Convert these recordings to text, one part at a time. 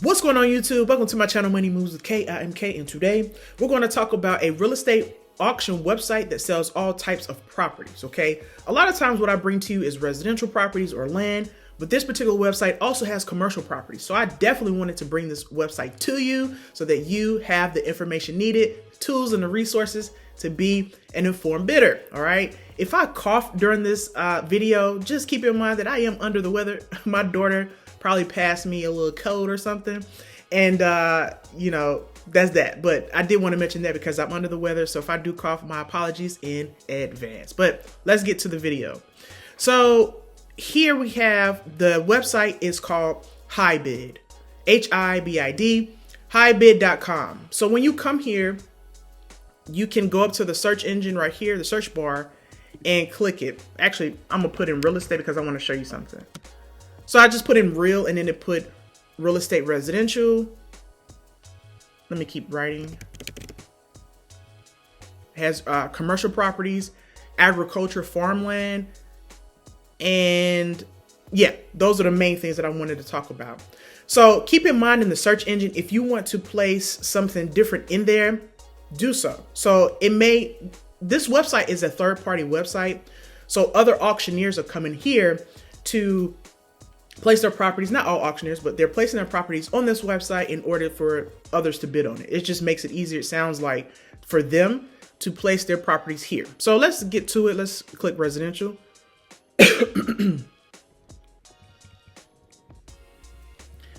What's going on YouTube? Welcome to my channel, Money Moves with K. I am K, and today we're going to talk about a real estate auction website that sells all types of properties, okay? A lot of times what I bring to you is residential properties or land, but this particular website also has commercial properties. So I definitely wanted to bring this website to you so that you have the information needed, tools and the resources to be an informed bidder, all right? If I cough during this video, just keep in mind that I am under the weather. My daughter probably passed me a little cold or something. And, that's that. But I did want to mention that because I'm under the weather. So if I do cough, my apologies in advance. But let's get to the video. So here we have the website is called HiBid, HIBID, HiBid.com. So when you come here, you can go up to the search engine right here, the search bar, and click it. Actually, I'm going to put in real estate because I want to show you something. So I just put in real and then it put real estate residential. Let me keep writing. It has commercial properties, agriculture, farmland. And yeah, those are the main things that I wanted to talk about. So keep in mind in the search engine, if you want to place something different in there, do so. So this website is a third-party website. So other auctioneers are coming here to place their properties, not all auctioneers, but they're placing their properties on this website in order for others to bid on it. It just makes it easier, it sounds like, for them to place their properties here. So let's get to it. Let's click residential.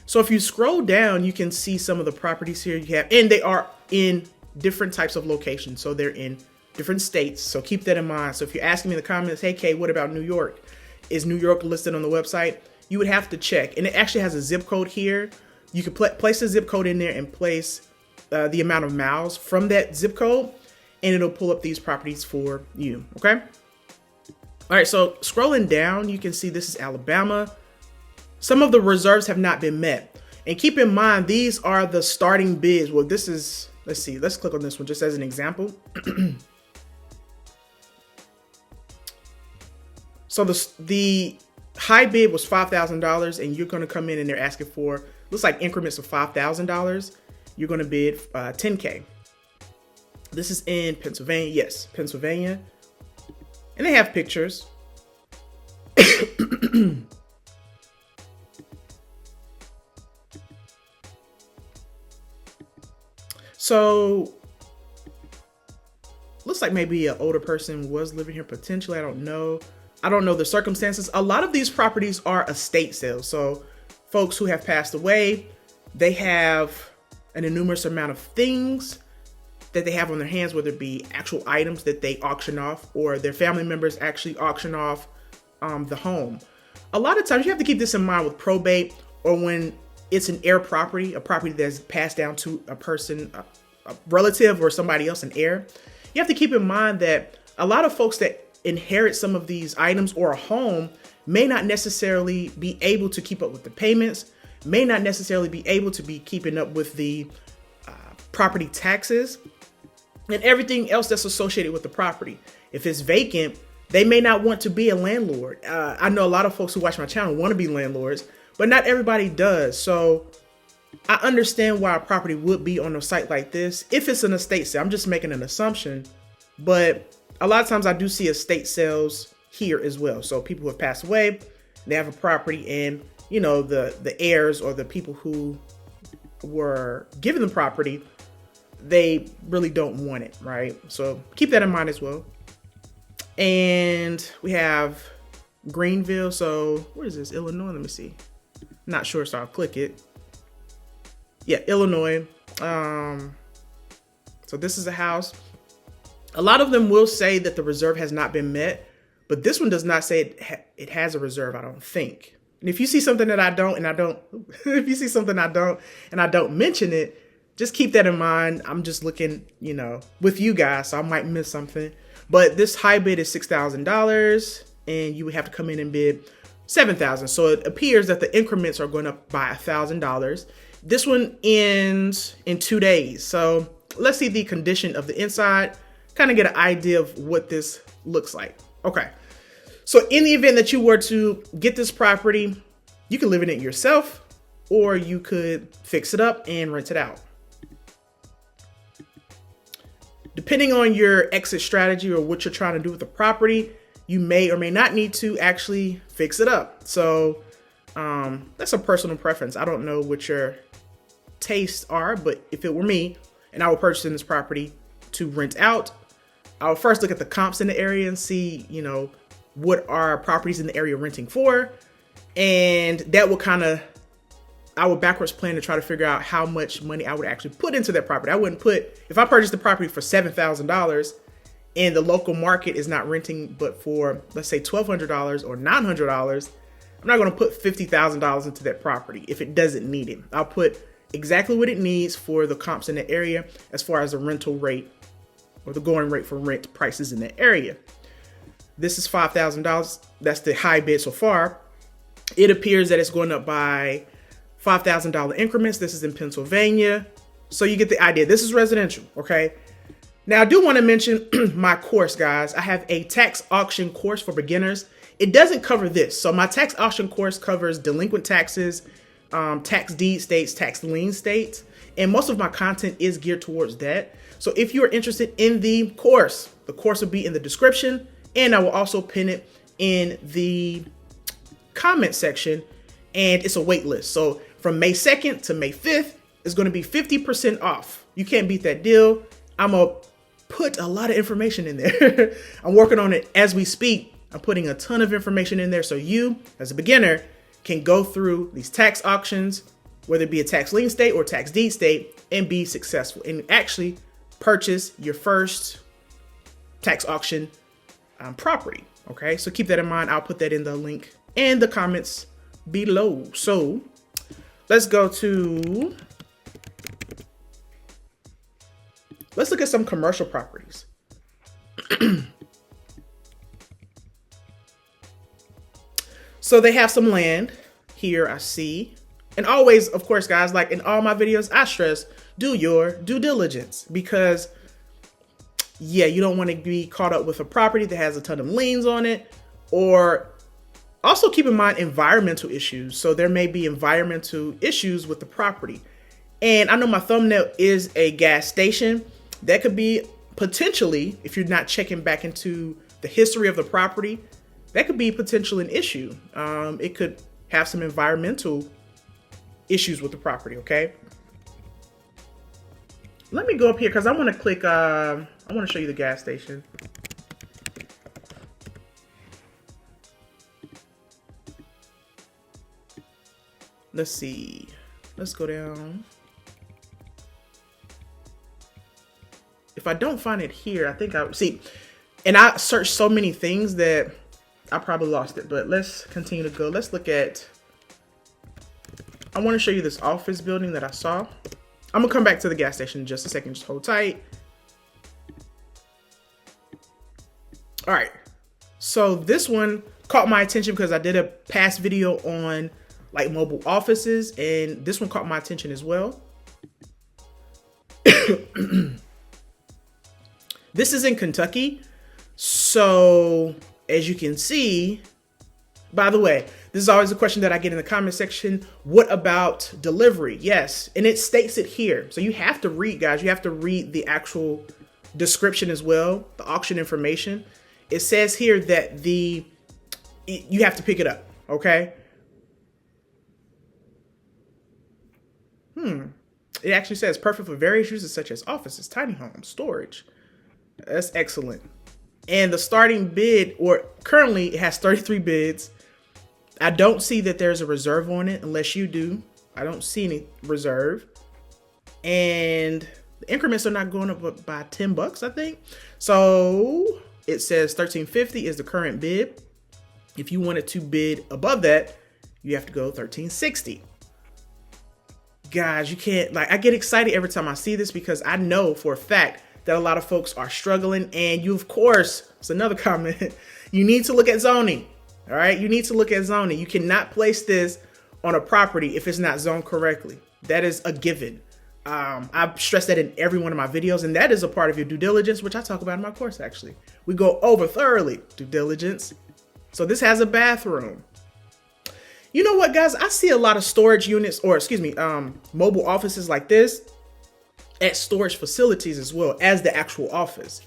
So if you scroll down, you can see some of the properties here you have, and they are in different types of locations. So they're in different states. So keep that in mind. So if you're asking me in the comments, hey, Kay, what about New York? Is New York listed on the website? You would have to check. And it actually has a zip code here. You can place a zip code in there and place the amount of miles from that zip code, and it'll pull up these properties for you, okay? All right, so scrolling down, you can see this is Alabama. Some of the reserves have not been met. And keep in mind, these are the starting bids. Well, this is, let's see, let's click on this one just as an example. So the high bid was $5,000, and you're going to come in and they're asking for, looks like increments of $5,000. You're going to bid $10K. This is in Pennsylvania. Yes, Pennsylvania. And they have pictures. So looks like maybe an older person was living here potentially. I don't know. I don't know the circumstances. A lot of these properties are estate sales. So folks who have passed away, they have an enormous amount of things that they have on their hands, whether it be actual items that they auction off or their family members actually auction off the home. A lot of times you have to keep this in mind with probate or when it's an heir property, a property that's passed down to a person, a relative or somebody else, an heir. You have to keep in mind that a lot of folks that inherit some of these items or a home may not necessarily be able to keep up with the payments, may not necessarily be able to be keeping up with the property taxes and everything else that's associated with the property. If it's vacant, they may not want to be a landlord. I know a lot of folks who watch my channel want to be landlords, but not everybody does. So I understand why a property would be on a site like this. If it's an estate sale, I'm just making an assumption, but a lot of times I do see estate sales here as well. So people who have passed away, they have a property and, the heirs or the people who were given the property, they really don't want it, right? So keep that in mind as well. And we have Greenville. So where is this? Illinois? Let me see. Not sure, so I'll click it. Yeah, Illinois. So this is a house. A lot of them will say that the reserve has not been met, but this one does not say it has a reserve, I don't think. And if you see something that I don't, if you see something I don't, and I don't mention it, just keep that in mind. I'm just looking, with you guys, so I might miss something. But this high bid is $6,000, and you would have to come in and bid $7,000. So it appears that the increments are going up by $1,000. This one ends in 2 days. So let's see the condition of the inside. Kind of get an idea of what this looks like. Okay. So in the event that you were to get this property, you can live in it yourself, or you could fix it up and rent it out. Depending on your exit strategy or what you're trying to do with the property, you may or may not need to actually fix it up. So that's a personal preference. I don't know what your tastes are, but if it were me and I were purchasing this property to rent out, I would first look at the comps in the area and see, you know, what are properties in the area renting for. And that will I would backwards plan to try to figure out how much money I would actually put into that property. I wouldn't if I purchased the property for $7,000 and the local market is not renting but for, let's say, $1,200 or $900, I'm not going to put $50,000 into that property if it doesn't need it. I'll put exactly what it needs for the comps in the area as far as the rental rate or the going rate for rent prices in the area. This is $5,000. That's the high bid so far. It appears that it's going up by $5,000 increments. This is in Pennsylvania. So you get the idea. This is residential, okay? Now, I do want to mention my course, guys. I have a tax auction course for beginners. It doesn't cover this. So my tax auction course covers delinquent taxes, tax deed states, tax lien states, and most of my content is geared towards that. So if you are interested in the course will be in the description, and I will also pin it in the comment section, and it's a wait list. So from May 2nd to May 5th is going to be 50% off. You can't beat that deal. I'm going to put a lot of information in there. I'm working on it as we speak. I'm putting a ton of information in there so you, as a beginner, can go through these tax auctions, whether it be a tax lien state or tax deed state, and be successful and actually purchase your first tax auction property. Okay, so keep that in mind. I'll put that in the link and the comments below. So let's look at some commercial properties. So they have some land here, I see. And always, of course, guys, like in all my videos, I stress, do your due diligence, because yeah, you don't want to be caught up with a property that has a ton of liens on it. Or also keep in mind environmental issues. So there may be environmental issues with the property. And I know my thumbnail is a gas station. That could be potentially, if you're not checking back into the history of the property, that could be potentially an issue. It could have some environmental issues with the property, okay? Let me go up here because I want to click, I want to show you the gas station. Let's see. Let's go down. If I don't find it here, I think see, and I searched so many things that I probably lost it, but let's continue to go. Let's look at, I want to show you this office building that I saw. I'm gonna come back to the gas station in just a second. Just hold tight. All right. So this one caught my attention because I did a past video on like mobile offices, and this one caught my attention as well. This is in Kentucky. So as you can see, by the way, this is always a question that I get in the comment section. What about delivery? Yes. And it states it here. So you have to read, guys. You have to read the actual description as well, the auction information. It says here that you have to pick it up. Okay. It actually says perfect for various uses such as offices, tiny homes, storage. That's excellent. And the starting bid, or currently it has 33 bids. I don't see that there's a reserve on it unless you do. I don't see any reserve. And the increments are not going up by $10, I think. So it says $13.50 is the current bid. If you wanted to bid above that, you have to go $13.60. Guys, you can't, like, I get excited every time I see this because I know for a fact that a lot of folks are struggling. And you, of course, it's another comment, you need to look at zoning. All right, you need to look at zoning. You cannot place this on a property if it's not zoned correctly. That is a given. I've stressed that in every one of my videos, and that is a part of your due diligence, which I talk about in my course, actually. We go over thoroughly due diligence. So this has a bathroom. You know what, guys? I see a lot of storage units, or excuse me, mobile offices like this at storage facilities as well as the actual office.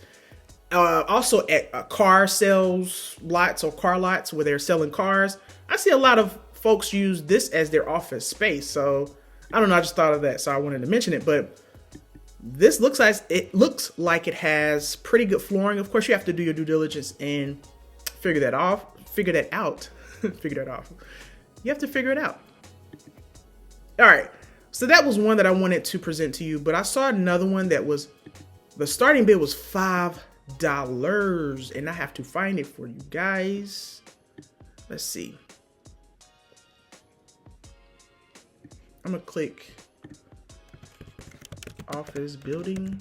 Also at car sales lots or car lots where they're selling cars. I see a lot of folks use this as their office space. So I don't know, I just thought of that, so I wanted to mention it. But this looks like it has pretty good flooring. Of course, you have to do your due diligence and figure that out. Figure that out. You have to figure it out. All right. So that was one that I wanted to present to you, but I saw another one that was, the starting bid was $5, and I have to find it for you guys. Let's see. I'm gonna click office building.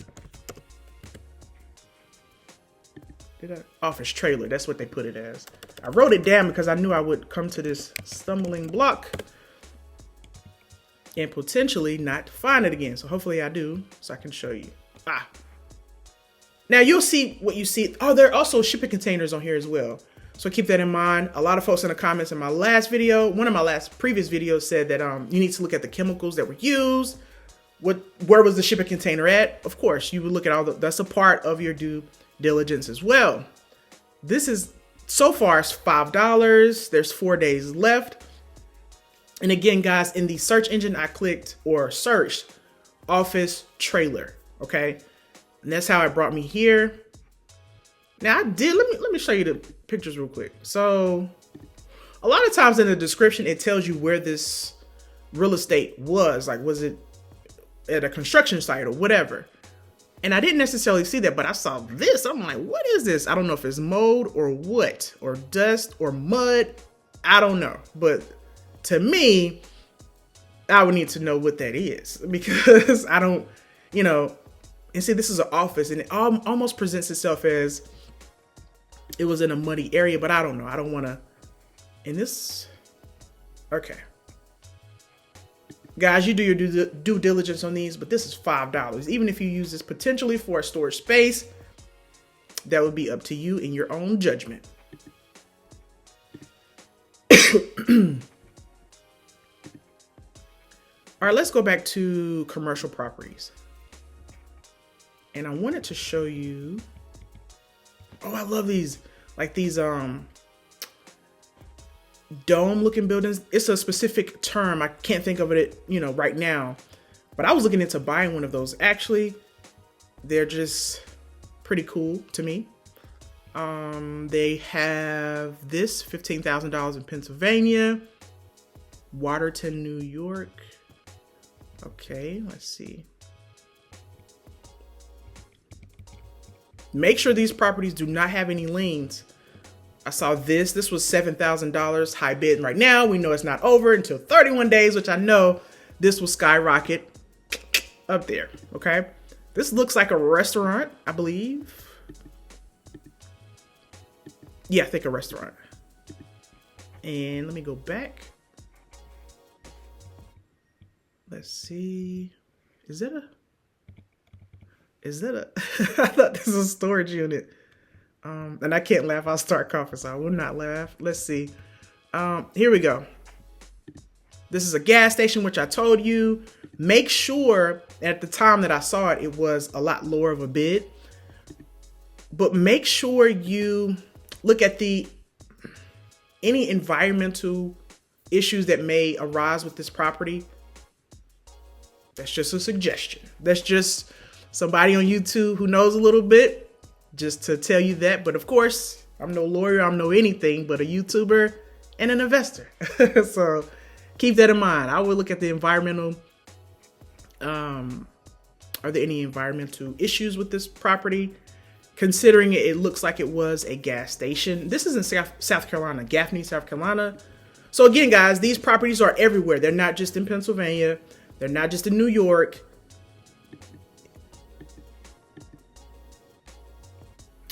Office trailer, that's what they put it as. I wrote it down because I knew I would come to this stumbling block and potentially not find it again. So hopefully I do, so I can show you. Now you'll see what you see. Oh, there are also shipping containers on here as well. So keep that in mind. A lot of folks in the comments in my last video, one of my previous videos said that you need to look at the chemicals that were used. Where was the shipping container at? Of course, you would look at all that's a part of your due diligence as well. This is, so far, it's $5. There's 4 days left. And again, guys, in the search engine, I clicked or searched office trailer. Okay. And that's how it brought me here. Now let me show you the pictures real quick. So a lot of times in the description, it tells you where this real estate was. Like, was it at a construction site or whatever? And I didn't necessarily see that, but I saw this. I'm like, what is this? I don't know if it's mold or what, or dust or mud. I don't know. But to me, I would need to know what that is, because I don't, and see, this is an office, and it almost presents itself as it was in a muddy area, but I don't know. I don't want to, in this, okay. Guys, you do your due diligence on these, but this is $5. Even if you use this potentially for a storage space, that would be up to you in your own judgment. All right, let's go back to commercial properties. And I wanted to show you, oh, I love these, like these dome looking buildings. It's a specific term. I can't think of it, right now, but I was looking into buying one of those. Actually, they're just pretty cool to me. They have this $15,000 in Pennsylvania, Watertown, New York. Okay, let's see. Make sure these properties do not have any liens. I saw this was $7,000 high bid. Right now, we know it's not over until 31 days, which I know this will skyrocket up there. Okay. This looks like a restaurant, I believe. Yeah, I think a restaurant. And let me go back. Let's see. Is that a I thought this was a storage unit. And I can't laugh, I'll start coughing, so I will not laugh. Let's see. Here we go. This is a gas station, which I told you. Make sure at the time that I saw it, it was a lot lower of a bid. But make sure you look at any environmental issues that may arise with this property. That's just a suggestion. That's just somebody on YouTube who knows a little bit, just to tell you that. But of course, I'm no lawyer, I'm no anything but a YouTuber and an investor. So keep that in mind. I would look at the environmental, are there any environmental issues with this property? Considering it looks like it was a gas station. This is in South Carolina, Gaffney, South Carolina. So again, guys, these properties are everywhere. They're not just in Pennsylvania. They're not just in New York.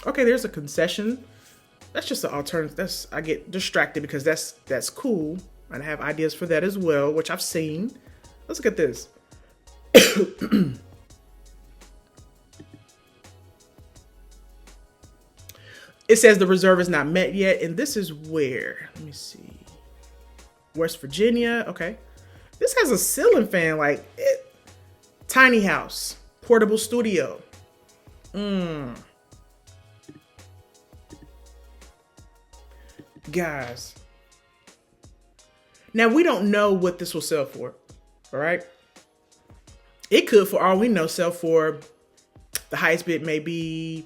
Okay, there's a concession. That's just an alternative. I get distracted because that's cool. And I have ideas for that as well, which I've seen. Let's look at this. It says the reserve is not met yet. And this is where, let me see. West Virginia. Okay. This has a ceiling fan, like it. Tiny house, portable studio. Guys. Now, we don't know what this will sell for, all right? It could, for all we know, sell for the highest bid may be,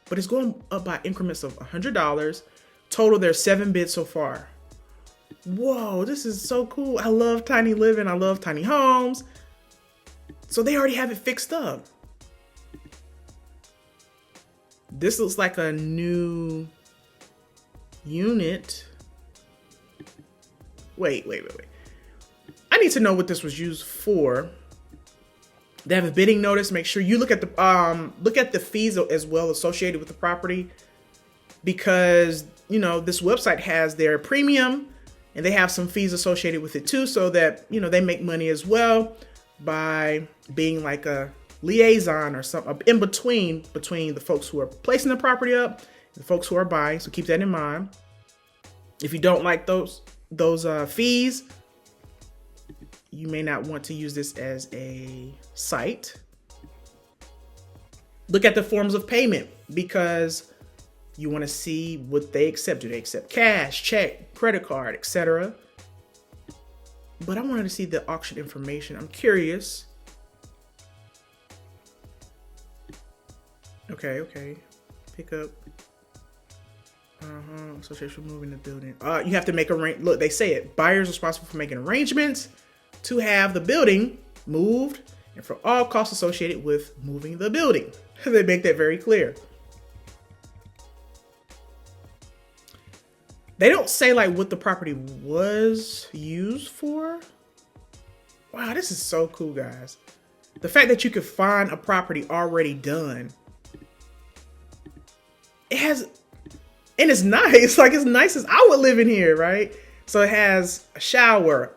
but it's going up by increments of $100. Total, there's 7 bids so far. Whoa, this is so cool. I love tiny living. I love tiny homes. So they already have it fixed up. This looks like a new unit. Wait. I need to know what this was used for. They have a bidding notice. Make sure you look at the fees as well associated with the property, because this website has their premium and they have some fees associated with it too, so that they make money as well by being like a liaison or something in between the folks who are placing the property up and the folks who are buying. So keep that in mind. If you don't like those fees, you may not want to use this as a site. Look at the forms of payment, because you want to see what they accept. Do they accept cash, check, credit card, etc.? But I wanted to see the auction information. I'm curious. Okay. Pick up. Association moving the building. You have to make look, they say it. Buyers responsible for making arrangements to have the building moved and for all costs associated with moving the building. They make that very clear. They don't say like what the property was used for. Wow, this is so cool, guys. The fact that you could find a property already done. And it's nice, like as nice as I would live in here, right? So it has a shower.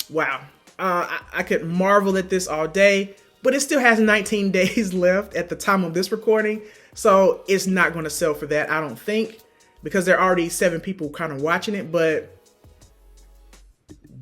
Wow. I could marvel at this all day, but it still has 19 days left at the time of this recording. So it's not going to sell for that, I don't think, because there are already 7 people kind of watching it. But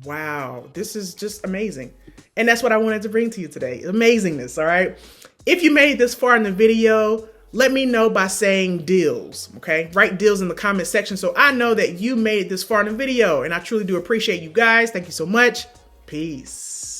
wow, this is just amazing. And that's what I wanted to bring to you today. Amazingness, all right? If you made it this far in the video, let me know by saying deals, okay? Write deals in the comment section so I know that you made it this far in the video. And I truly do appreciate you guys. Thank you so much. Peace.